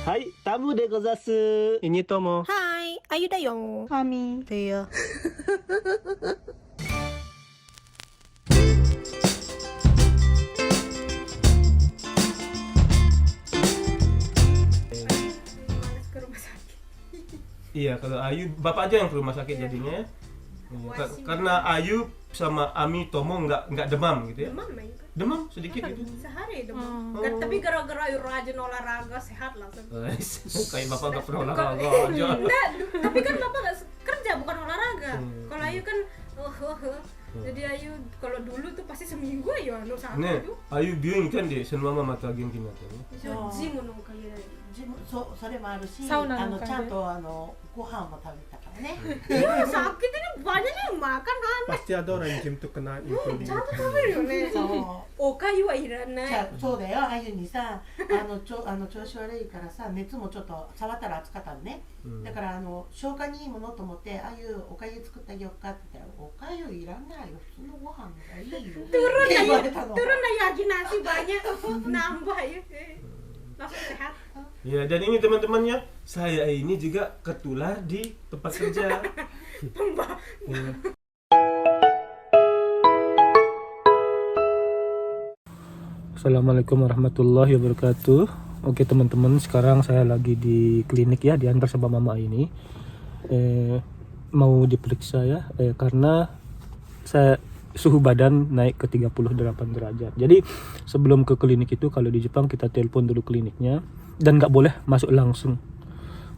はい、タムでござす。Ini Tomo. Hai, Ayu da yo. Kami. Iya. Iya, kalau Ayu bapak aja yang ke rumah sakit jadinya. Iya, karena Ayu sama Ami Tomo nggak demam gitu ya. Demam Ayu kan? Demam sedikit gitu. Sehari demam. Tapi gara-gara Ayu rajin olahraga sehat langsung. Kayak bapak nggak pernah olahraga aja. Enggak, tapi kan bapak nggak kerja bukan olahraga. Kalau Ayu kan jadi Ayu kalau dulu tuh pasti seminggu ya sakit 네, itu. 아유 비행이 텐데 선마마 마타元気になったね. Jimのおかげで。それもあるし、サウナのおかげでちゃんとご飯も食べたからね。 Iya sakit ini banyak yang makan kan. Pasti ada orang yang Jim tuh kena info di ちゃんと食べるよね。おかゆはいらない。そうだよ、あゆにさ、調子悪いからさ、熱もちょっと触ったら暑かったのね。だから消化にいいものと思って、あゆおかゆ作ってあげようかって言ったら、おかゆいらないよ、普通のご飯がいいよ。 turun lagi nasi banyak nambah ya. Langsung sehat. Ya, dan ini teman-temannya, saya ini juga ketular di tempat kerja. Ya. Assalamualaikum warahmatullahi wabarakatuh. Oke teman-teman, sekarang saya lagi di klinik ya, diantar sama mama ini. Mau diperiksa ya, karena saya suhu badan naik ke 38 derajat. Jadi sebelum ke klinik itu, kalau di Jepang kita telepon dulu kliniknya dan nggak boleh masuk langsung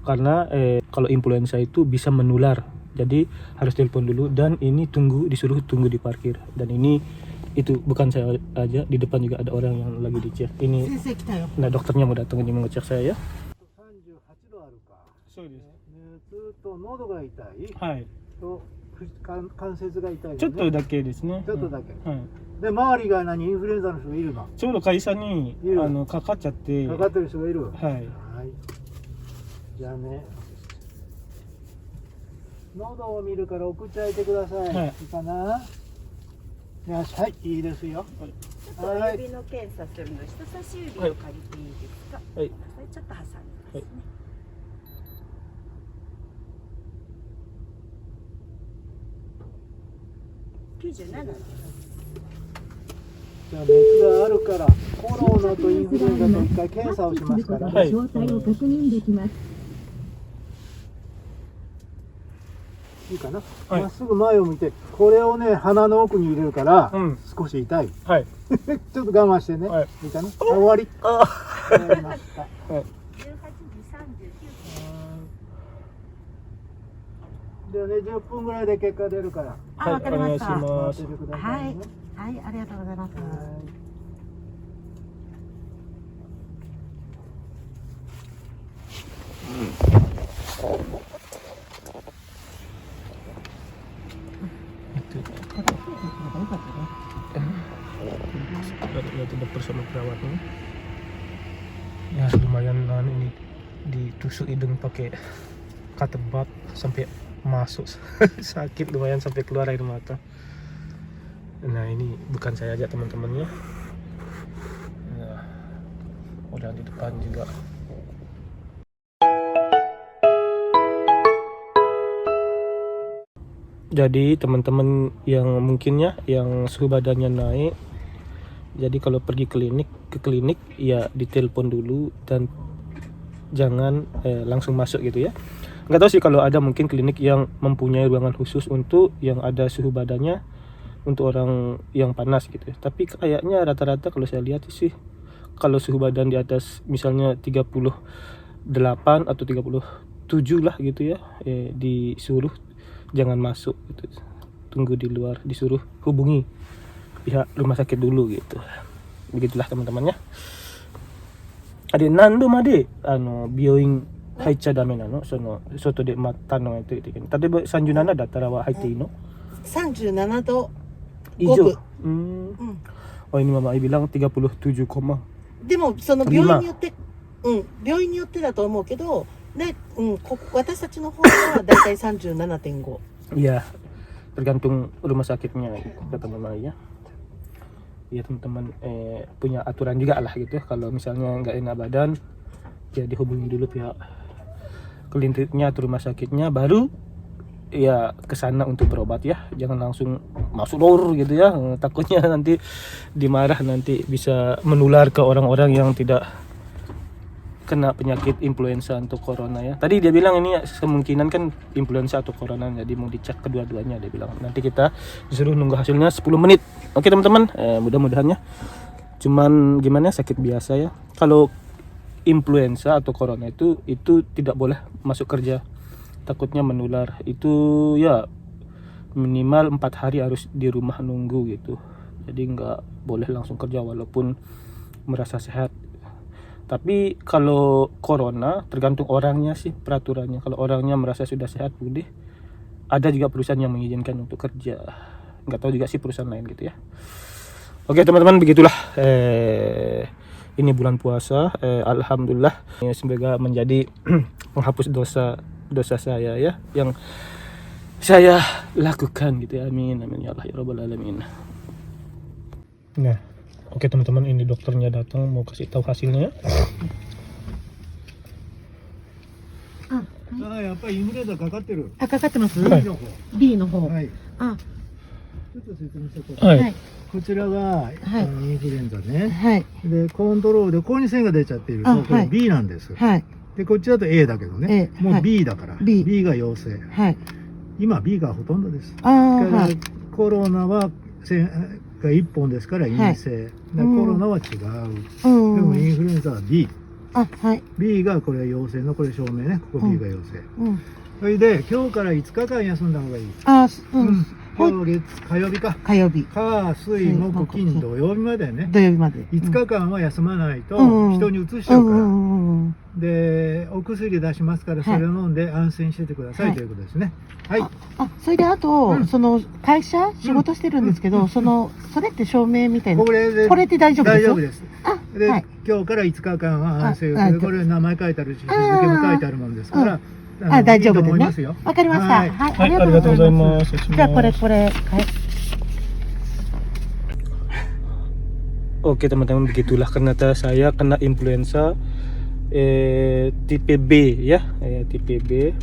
karena kalau influenza itu bisa menular. Jadi harus telepon dulu dan ini disuruh tunggu di parkir. Dan ini itu bukan saya aja, di depan juga ada orang yang lagi dicek. Ini nah dokternya mau datang ini mengecek saya ya. 38度あるか。そうです。熱と喉が痛い。はい。と関節が痛い、ね。ちょっとだけですね。ちょっとだけ。はい。で周りがインフルエンザの人がいるの。ちょうど会社にいるかかっちゃって。かかってる人がいる。はい。はい。じゃあね。喉を見るから送ってあげてください。はいいいかな。よし、はい、いいですよ。はい。指の検査するの、人差し指を借りていいですか。はい。それちょっと挟んでますね。97です。じゃあ熱があるからコロナとインフルエンザと一回検査をしますから。はい。状態を確認できます。いいかな。はいまっすぐ前を向いて、これをね鼻の奥に入れるから、うん少し痛い。はい。ちょっと我慢してね。はいいいかな。終わり。終わりました。 18時39分。でね、10分ぐらいで結果出るから。あ、わかりました。お願いします待っててくださはいね。い、はい、ありがとうございます。Lihat dokter sama perawatnya. Ya lumayan ini ditusuk hidung pakai katebat sampai masuk sakit lumayan sampai keluar air mata. Nah ini bukan saya aja teman-temannya. Nah, udah di depan juga. Jadi teman-teman yang mungkinnya yang suhu badannya naik, jadi kalau pergi ke klinik ya ditelepon dulu dan jangan langsung masuk gitu ya. Nggak tahu sih kalau ada mungkin klinik yang mempunyai ruangan khusus untuk yang ada suhu badannya untuk orang yang panas gitu ya. Tapi kayaknya rata-rata kalau saya lihat sih kalau suhu badan di atas misalnya 38 atau 37 lah gitu ya, disuruh jangan masuk gitu. Tunggu di luar, disuruh hubungi pihak rumah sakit dulu gitu. Begitulah teman-temannya. Ade nando made bioin 入っちゃダメなの？その外で待ったのがという時に。例えば37だったらは入っていいの37度以上。Oh ini Mama Ai bilang 37, でもその病院によって、病院によってだと思うけど、で、私たちの方はだいたい37.5。Iya, tergantung rumah sakitnya kata Mama Ai ya. Ya teman-teman punya aturan juga lah gitu ya. Kalau misalnya nggak enak badan ya dihubungi dulu pihak kliniknya atau rumah sakitnya, baru ya ke sana untuk berobat ya. Jangan langsung masuk lor gitu ya, takutnya nanti dimarah, nanti bisa menular ke orang-orang yang tidak kena penyakit influenza atau corona ya. Tadi dia bilang ini kemungkinan kan influenza atau corona, jadi mau dicek kedua-duanya dia bilang. Nanti kita disuruh nunggu hasilnya 10 menit. Oke teman-teman, mudah-mudahan ya. Cuman gimana, sakit biasa ya. Kalau influenza atau corona itu tidak boleh masuk kerja, takutnya menular. Itu ya minimal 4 hari harus di rumah nunggu gitu. Jadi nggak boleh langsung kerja walaupun merasa sehat. Tapi kalau corona tergantung orangnya sih peraturannya. Kalau orangnya merasa sudah sehat pulih, ada juga perusahaan yang mengizinkan untuk kerja. Nggak tahu juga sih perusahaan lain gitu ya. Oke teman-teman, begitulah ini bulan puasa. Alhamdulillah, semoga menjadi penghapus dosa saya ya, yang saya lakukan gitu ya. Amin amin ya Allah ya Rabbal alamin. Nah, oke teman-teman, ini dokternya datang mau kasih tahu hasilnya. やっぱりインフルエンザかかってる。あ、かかってます。はい B の方。はい。あ、ちょっと説明しておこう。はい、はい。こちらが、インフルエンザね。はい。で、コントロールでここに線が出ちゃっていると、これあはい B なんです。はい。で、こっちだと A だけどね。 A もうはい B だから。 B が陽性。はい。今 B がほとんどです。あー、だからはい。コロナは線が1本ですから陰性。だからコロナは違う。でもインフルエンザは B。あ、はい。 B がこれ陽性のこれ証明ね。ここ B が陽性。うん。それで今日から5日間休んだ方がいい。あ、今日火曜日か。火曜日。火水木金土曜日までね。土曜日まで。 5日間は休まないとうん人にうつしちゃうから。うん。で、お薬出しますからそれを飲んで安心しててください、はいということですね。はい。あ、それであと、うんその会社仕事してるんですけど、それって証明みたいな。これでこれって大丈夫です大丈夫です。あ、で、はい。今日から5日間は安静あで、これ名前書いてあるし、日付も書いてあるもんですから、あ、大丈夫いいとですね思いますよ。わかりました。はいはい。はい、ありがとうございます。じゃあこれ。はい Oke teman-teman, begitulah ternyata saya kena influenza tipe B ya, tipe B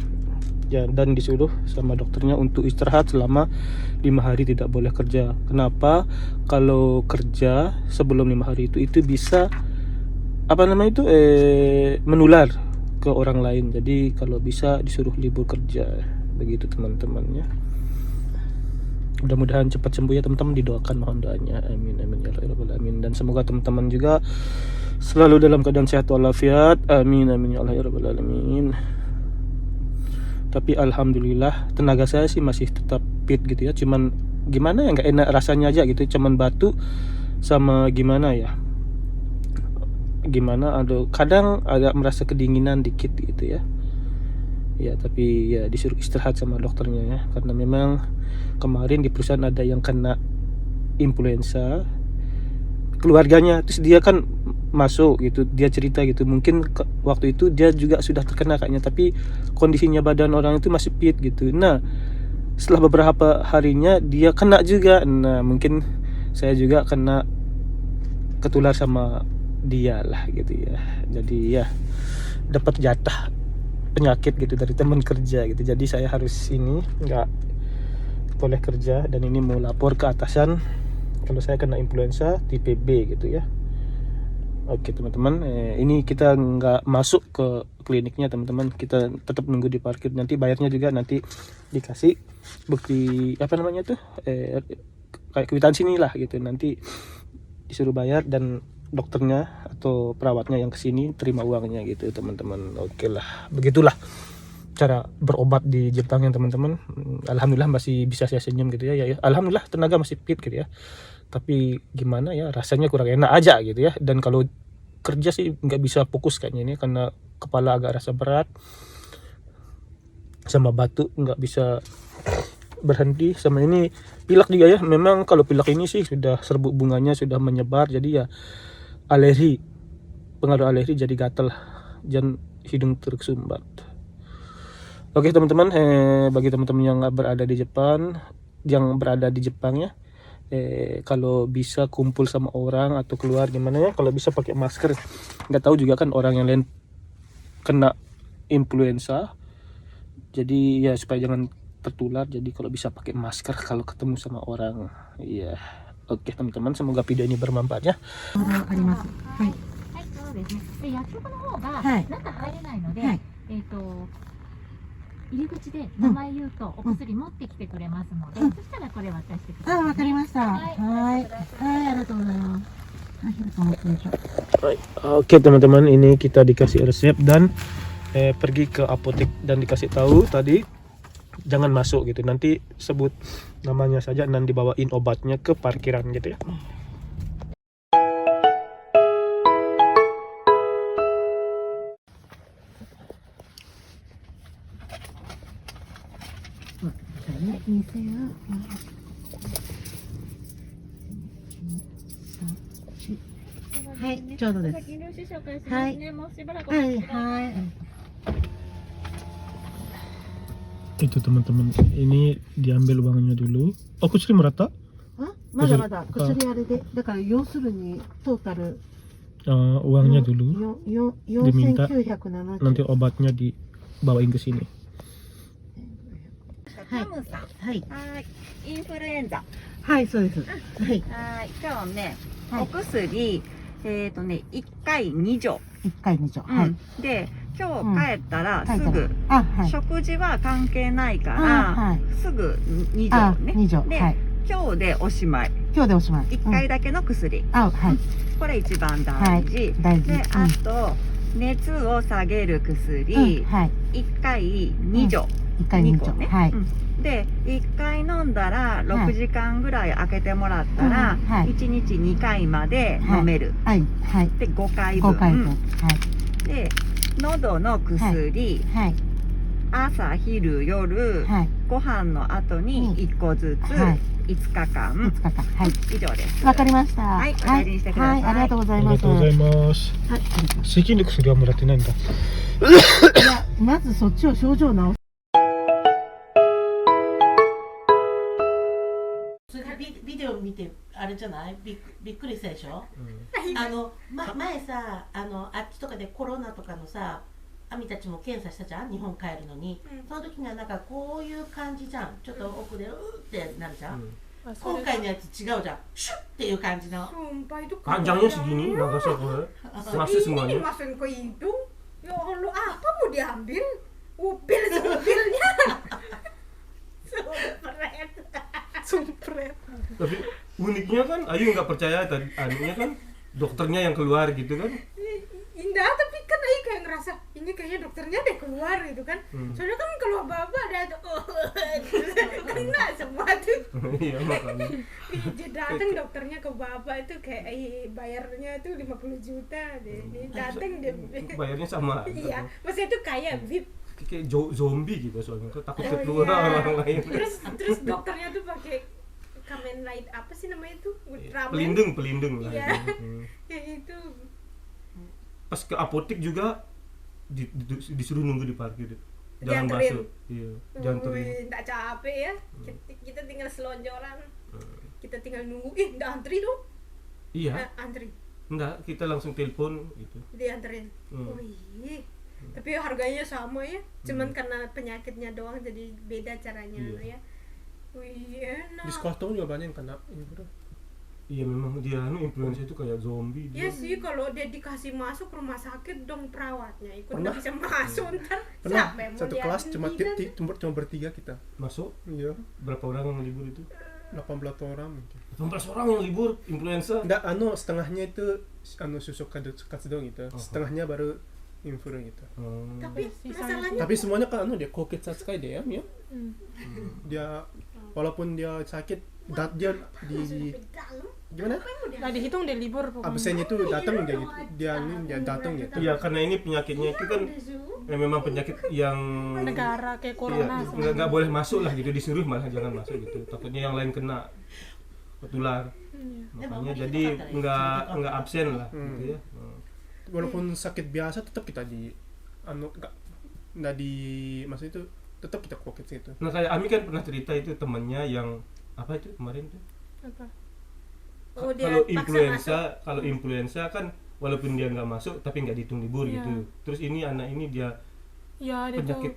ya, dan disuruh sama dokternya untuk istirahat selama 5 hari, tidak boleh kerja. Kenapa? Kalau kerja sebelum 5 hari itu bisa menular ke orang lain. Jadi kalau bisa disuruh libur kerja, begitu teman-teman ya. Mudah-mudahan cepat sembuh ya teman-teman, didoakan, mohon doanya. Amin amin ya rabbal alamin. Dan semoga teman-teman juga selalu dalam keadaan sehat walafiat. Amin amin ya rabbal alamin. Tapi alhamdulillah tenaga saya sih masih tetap fit gitu ya. Cuman gimana ya, nggak enak rasanya aja gitu. Cuman batuk sama gimana ya. Kadang agak merasa kedinginan dikit gitu ya. Ya tapi ya disuruh istirahat sama dokternya ya, karena memang kemarin di perusahaan ada yang kena influenza keluarganya, terus dia kan masuk gitu, dia cerita gitu, mungkin waktu itu dia juga sudah terkena kayaknya, tapi kondisinya badan orang itu masih fit gitu. Nah setelah beberapa harinya dia kena juga. Nah mungkin saya juga kena ketular sama dia lah gitu ya. Jadi ya dapat jatah penyakit gitu dari teman kerja gitu. Jadi saya harus ini nggak boleh kerja, dan ini mau lapor ke atasan kalau saya kena influenza tipe B gitu ya. Oke teman-teman, ini kita nggak masuk ke kliniknya teman-teman, kita tetap nunggu di parkir. Nanti bayarnya juga nanti dikasih bukti kayak kwitansi lah gitu, nanti disuruh bayar dan dokternya atau perawatnya yang kesini terima uangnya gitu teman-teman. Oke lah, begitulah cara berobat di Jepang ya teman-teman. Alhamdulillah masih bisa saya senyum gitu ya. Alhamdulillah tenaga masih fit gitu ya. Tapi gimana ya, rasanya kurang enak aja gitu ya. Dan kalau kerja sih nggak bisa fokus kayaknya ini, karena kepala agak rasa berat sama batuk, nggak bisa berhenti. Sama ini pilek juga ya. Memang kalau pilek ini sih sudah serbuk bunganya sudah menyebar, jadi ya alergi, pengaruh alergi, jadi gatal dan hidung tersumbat. Oke teman-teman, bagi teman-teman yang berada di Jepang, ya, kalau bisa kumpul sama orang atau keluar gimana ya, kalau bisa pakai masker. Nggak tahu juga kan orang yang lain kena influenza. Jadi ya supaya jangan tertular, jadi kalau bisa pakai masker kalau ketemu sama orang. Iya. Oke teman-teman, semoga video ini bermanfaat ya. あります。はい。はい、そうですね。で、薬局の方がはい中入れないので、はい入り口で名前言うとお薬持ってきてくれますので、うんそしたらこれ渡してください、あ、わかりました。ははいい。お渡しくださはい、ありがとうございます。はい、ひろさん、お疲れ様。 Oke teman-teman, ini kita dikasih resep dan pergi ke apotek dan dikasih tahu tadi jangan masuk gitu. Nanti sebut namanya saja dan dibawain obatnya ke parkiran gitu ya. Hai, ちょうどです。先領収書開始はいますね。もうしばらくおはい、待ちください。はい。 Itu teman-teman, ini diambil uangnya dulu. Oh, kusuri murata? あ、まだまだ薬あれで、だから要するにトータル Uangnya dulu. 4970。 Nanti obatnya dibawain ke sini. はいタムさん。はい、はい。インフルエンザ。はい、そうです。はい、はい。今日ね、はいお薬、1回2錠。 1回2錠。うんはい。で、今日帰ったらはいすぐ、あ、はい。食事は関係ないかあ、ら、はい。すぐ2あ、錠ね。 2錠。ではい。今日でおしまい。今日でおしまい。 1回だけの薬。あ、はい。これ一番大事。大事。で、あと、熱を下げる薬、はい。 1回2錠。 1回2 2個錠。ね。はい。うんで1回飲んだら6時間ぐらい空けてもらったら、うんはい1日2回まで飲める、はい。はい。で5回分5回分。はい。で喉の薬、はい。朝昼夜、はい。ご飯の後に1個ずつ、はい5日間、 5日間。はい。以上です。わかりました。はいお大事にしてくださいはい、ありがとうございます。 mas. はい。 Siki ni kusuri wa murate nai nda. いや、まずそっちを症状を治す。それでビデオ見てあれじゃないびっくりしたでしょ、前さあっちとかでコロナとかのさアミたちも検査したじゃん日本帰るのに、その時にはなんかこういう感じじゃんちょっと奥でってなるじゃん、今回のやつ違うじゃんシュッっていう感じの Sumpah itu Panjangnya segini, nggak usah gue. Masuk ini semuanya. dimasukin ke hidung. Ya Allah, apa mau diambil? Upil supilnya. Sumpret. Tapi uniknya kan Ayu nggak percaya tadi anunya kan dokternya yang keluar gitu kan. Indah, tapi kan Ayu kayak ngerasa ini kayaknya dokternya deh keluar gitu kan. Soalnya kan kalau bapak ada kena semua tuh. Iya makanya. Dia datang dokternya ke bapak itu kayak bayarnya tuh 50 juta deh. Dia datang dia Bayarnya sama. iya, maksudnya tuh kayak VIP. Kayak zombie gitu soalnya kan takut Oh, keluar iya. orang lain. Terus dokternya tuh pakai Kamen Light apa sih namanya tuh? Ultraman. Pelindung lah. Iya. Itu. Ya itu. Pas ke apotek juga disuruh nunggu di parkir. Jangan Dianterin. masuk. Iya, janterin. Nggak capek ya. Kita tinggal selonjoran. Kita tinggal nunggu. Nggak antri dong. Iya, Antri. enggak, kita langsung telepon gitu. Dianterin. Wih. Tapi harganya sama ya. Cuman karena penyakitnya doang jadi beda caranya Iya. ya. Wih, enak. Di sekolah tuh juga banyak yang kena ini bro. Iya memang dia influenza itu kayak zombie Ya dia. sih kalau dia dikasih masuk rumah sakit dong perawatnya ikut Pernah. nggak bisa masuk ntar Pernah siapa yang mau satu kelas diambil cuma kita? cuma bertiga kita. Masuk Iya, berapa orang yang libur itu? 18 orang mungkin. 18 orang yang libur influenza. Enggak, setengahnya itu susuk katsedong gitu. Setengahnya baru influ gitu. Tapi masalahnya Tapi semuanya kan dia koket satsukai dia ya. Dia walaupun dia sakit dia di gimana? Nggak dihitung deh libur pokoknya. Absennya tuh datang dia gitu. Dia datang gitu. Iya karena ini penyakitnya itu kan memang penyakit yang Negara kayak iya, corona. nggak boleh masuk lah gitu disuruh malah jangan masuk gitu. Takutnya yang lain kena tertular. Makanya jadi nggak absen lah gitu ya. Walaupun sakit biasa tetap kita di nggak di maksudnya itu tetap kita koket gitu. Nah kayak Ami kan pernah cerita itu temannya yang apa itu kemarin tuh Apa? oh dia kalau paksa masuk. influenza kan walaupun dia nggak masuk tapi nggak dihitung libur Iya. gitu. Terus ini anak ini dia Ya dia penyakit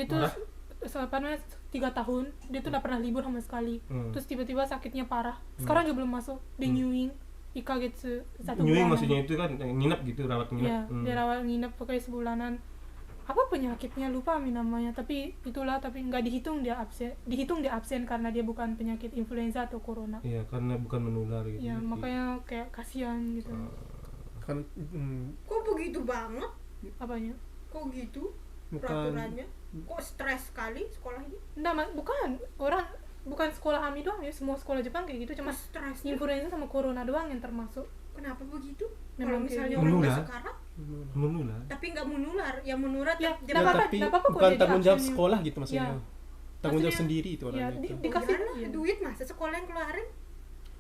tuh marah? apa namanya 3 tahun dia tuh udah pernah libur sama sekali. Terus tiba-tiba sakitnya parah. Sekarang juga belum masuk. Dia nyuing 1 kagetsu 1 nyuing, bulan. maksudnya itu kan nginep gitu, rawat Ya, nginep. dia rawat nginep pokoknya sebulanan. Apa penyakitnya lupa Ami namanya, tapi itulah, tapi nggak dihitung dia absen karena dia bukan penyakit influenza atau corona. Iya, karena bukan menular gitu. Ya makanya kayak kasihan gitu. Kan Kok begitu banget? Apanya? Kok gitu bukan peraturannya? Kok stres sekali sekolahnya? Nggak, bukan sekolah Ami doang ya, semua sekolah Jepang kayak gitu, cuma Kok stres? influenza sama corona doang yang termasuk. Kenapa begitu? Kalau Memang misalnya kayak orang gitu. udah Menular. sekarang, Menular. tapi nggak menular, yang menular Ya, dia nggak apa-apa, tapi nggak apa-apa kok bukan jadi tanggung jawab absennya. sekolah gitu maksudnya. Ya. Tanggung jawab Maksudnya, sendiri itu Ya, orangnya itu. dikasih Iya, duit masa sekolah yang keluarin?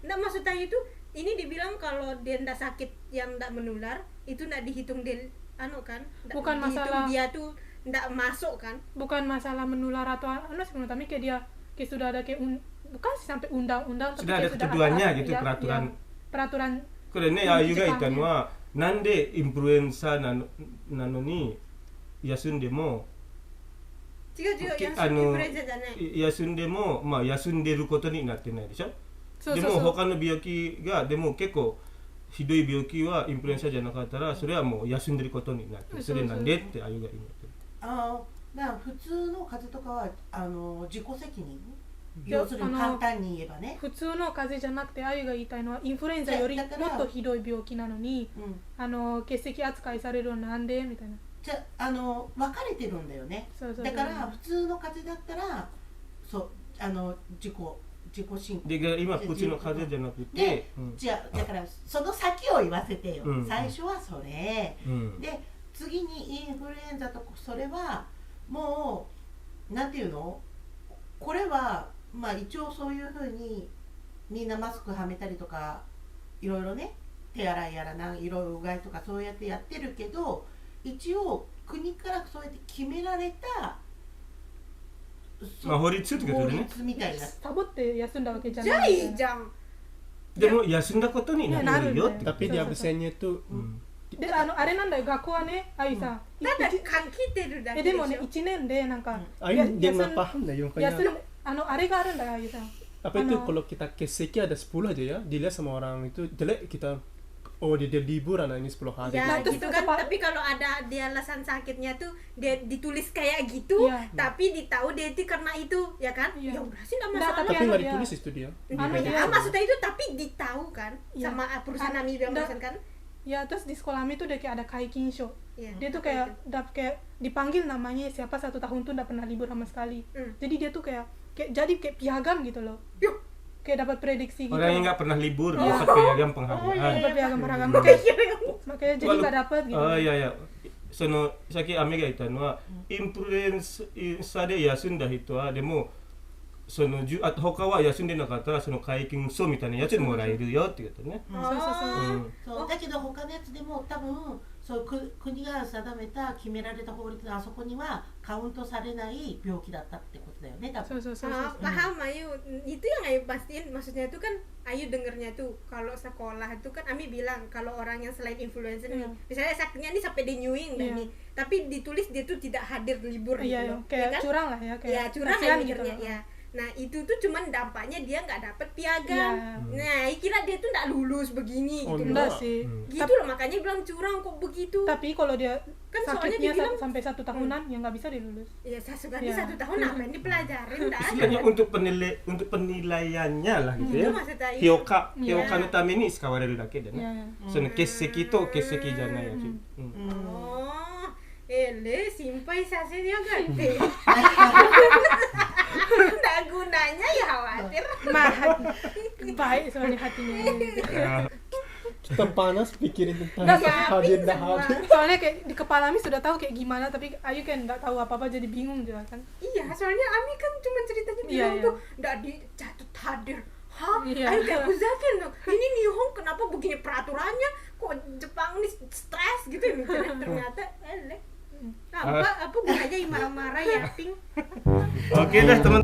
Nggak, maksud saya itu ini dibilang kalau dia ndak sakit yang ndak menular itu ndak dihitung dia kan? Ndak Bukan dihitung masalah- dia tuh ndak masuk kan? bukan masalah menular atau sebelum tapi kayak dia kayak sudah ada kayak bukan sih sampai undang-undang tapi Sudah kayak ada ketentuannya gitu, ya, peraturan. ya, peraturan これね、ああいうがいたのJepangは、なんでインフルエンザなのに休んでも、違う違う、あのインフルエンザじゃない。休んでも、まあ、休んでることになってないでしょ。でもそうそうそう他の病気がでも結構ひどい病気はインフルエンザじゃなかったらそれはもう休んでることになってる。それなんでってああいうがいいんだってる。だから普通の風邪とかは自己責任、や要するに簡単に言えばね、普通の風邪じゃなくてあゆが言いたいのはインフルエンザよりもだからっとひどい病気なのに欠席扱いされるのなんでみたいな。じゃ分かれてるんだよね。そうそうそうだから普通の風邪だったらそう自己申告で今普通の風邪じゃなくてで、じゃあだからその先を言わせてよ、最初はそれ、で次にインフルエンザとそれはもうなんていうの、これはまあ一応そういうふうにみんなマスクはめたりとかいろいろね、手洗いやらいろいろうがいとかそうやってやってるけど、一応国からそうやって決められたまあ法律ってことでね。法律みたいな。サボって休んだわけじゃじゃあないいいじゃん。でも休んだことになるよって。 Tapi di absennya itu であれなんだよ、学校はねあゆさ、ただ書いてるだけでもねでしょ。 1年でなんか Ayun, dia nggak paham dah yung 休 kaya. んあれがあるんだよあゆさん。 Apa itu kalau kita keseki ada 10 aja ya, dilihat sama orang itu jelek kita, oh dia libur anak ini 10 hari. Ya Nah, terus gitu kan, apa- tapi kalau ada dia alasan sakitnya tuh dia ditulis kayak gitu, Iya. tapi ditahu dia itu karena itu, ya kan? Iya. Ya udah sih nggak Nggak, masalah. Tapi Anu nggak dia- ditulis itu dia. Anu Di dia- meja. Maksudnya itu tapi ditahu kan Iya. sama perusahaan Ami yang Nggak. perusahaan kan? Ya terus di sekolah kami tuh udah kayak ada kaikinsho. Iya. Dia tuh kayak kayak dipanggil namanya siapa 1 tahun tuh nggak pernah libur sama sekali. Jadi dia tuh kayak jadi kayak piagam gitu loh. Yuh. Kayak dapat prediksi gitu. Orang yang nggak pernah libur dapat piagam penghargaan. Dapat piagam piagam. Makanya jadi nggak dapat gitu. あいやいや、そのさっきアメが言ったのは、インフルエンザで休んだ人はでもその他は休んでなかったらその解禁書みたいなやつでもらえるよって言ったね。そうそうそう。そうだけど他のやつでも多分そう国が定めた決められた法律のあそこにはカウントされない病気だったってことだよね、多分。そうそうそうそう。 Paham Ayu, itu yang Ayu pastiin, maksudnya itu kan Ayu dengernya tuh kalau sekolah itu kan Ami bilang kalau orang yang selain influencer nih, misalnya sakitnya nih sampai di nyuing Iya. nih, tapi ditulis dia tuh tidak hadir libur Iya, gitu loh, kayak ya kan? curang lah ya, kayak Ya curang kasihan ya mikirnya gitu. ya. Nah itu tuh cuman dampaknya dia nggak dapet piagam. Iya. Nah kira dia tuh nggak lulus begini Oh, gitu Enggak loh. sih. Gitu loh makanya bilang curang kok begitu. Tapi kalau dia Kan soalnya sakitnya dibilang- sampai 1 tahunan ya nggak bisa dilulus. Ya Iya. sebenarnya 1 tahun apa yang dipelajarin dah. Istilahnya untuk penilaiannya lah gitu ya. itu maksud Ayu. 評価のために使われるだけでね。 Ya. その欠席と欠席じゃないやつ。 Oh, simpai sase dia ganti. Nggak gunanya ya khawatir. Baik soalnya hatinya. Kita panas pikirin tentang Nggak, hadir dah hadir. Soalnya kayak di kepala Ami sudah tahu kayak gimana, tapi Ayu kan nggak tahu apa-apa jadi bingung juga kan. Iya, soalnya Ami kan cuma ceritanya Iya, bilang iya. tuh nggak dicatut hadir. Hah? Iya. Ayo kayak uzakin loh. Ini Nihon kenapa begini peraturannya? Kok Jepang nih stres gitu ya mikirnya. Ternyata apa gunanya marah-marah ya, Ping? Oke dah teman.